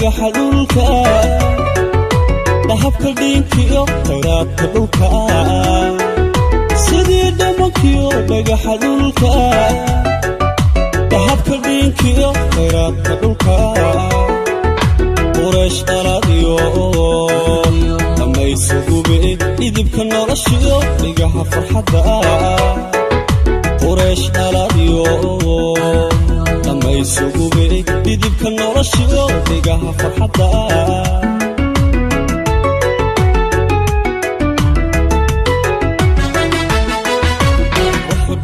dhagaxa dhulka dahabka dhiinkiyo khayraadka dhulka sidii dhamankiyo dhagaxa dhulka dahabka dhiinkiyo khayraadka dhulka quraysh dhaladiyo dhammaysugube idibka noloshiyo dhigaha farxadda quraysh dhaladiyo dhammaysugube idibka noloshiyo dhigaha farxadda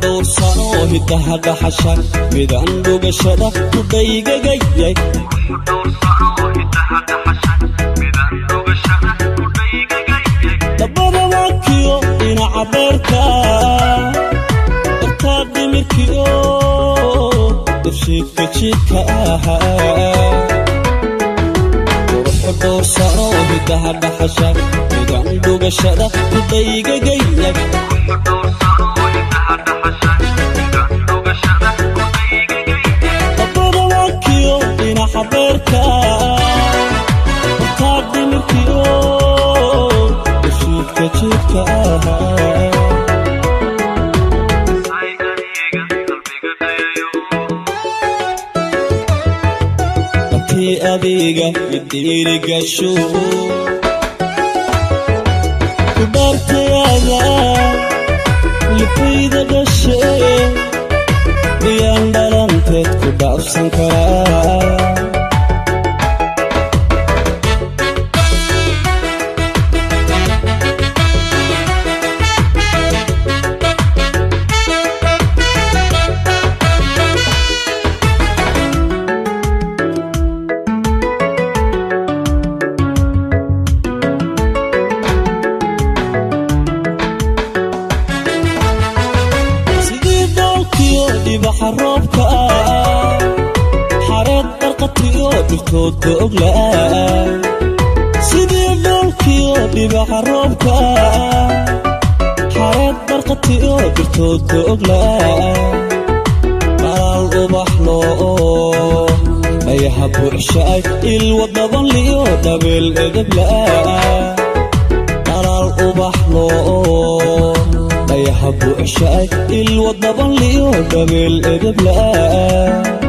doorsano hidaha dhaxasha midaan dhugashada ku dhaygagayay dabada waakiyo dhinaca beerka dartaa dhimirkiyo dafshiidka jidka quruxu doorsano hidaha dhaxasha midaan dhugashada ku dhaygagayay dabada waakiyo dhinaca beerka dartaa dhimirkiyo dafshiidka jidka abtii adiga idhiirigasho ku dhaartayaada lifayda dhashe miyaan dhalanteed ku dhaafsan karaa dibaxa roobka xareed barqatiyo dhirtooda oglaa sidii dhoolkiyo dhibaxa roobka xareed barqatiyo dhirtooda oglaa balaal ubaxlo dhayaha buuxshaay ilwa dabanliyo dhabeel edeblaa balaal ubaxlo dhayaha buuxshaay ilwa dabanliyo dhabeel edeblaa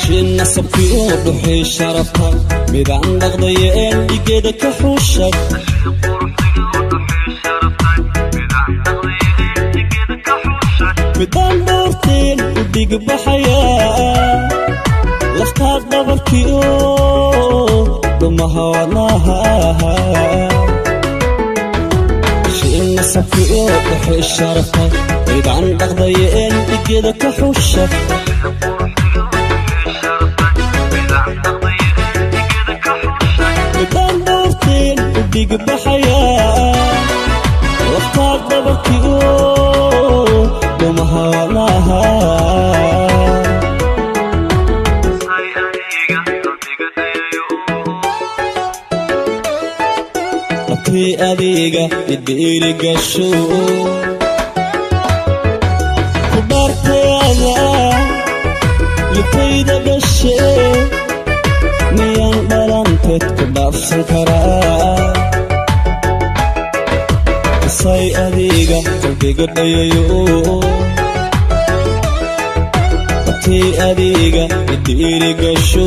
shin nasabkiyo dhuxii sharafta midaan dhaqdayeen dhigeeda ka xuushay midaan dhoorteen u dhigbaxayaa laftaad dhabarkiyo dhumahawadnaha shin nasabkiyo dhuxii sharafta midaan dhaqdayeen dhigeeda ka xuushay midaan dhoorteen u dhigbaxayaa laftaad dhabarkiyo dhumahawadnaha abtii adiga idhiirigasho ku dhaartayaada lifayda dhashe miyaan dhalanteed ku dhaafsan karaa say adiga qalbiga dhayayo abtii adiga idhiirigasho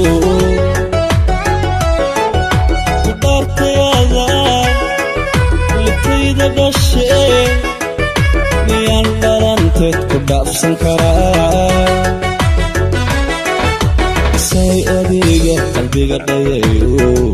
ku dhaartayaada lifayda dhashe miyaan dhalanteed ku dhaafsan karaa say adiga qalbiga dhayayo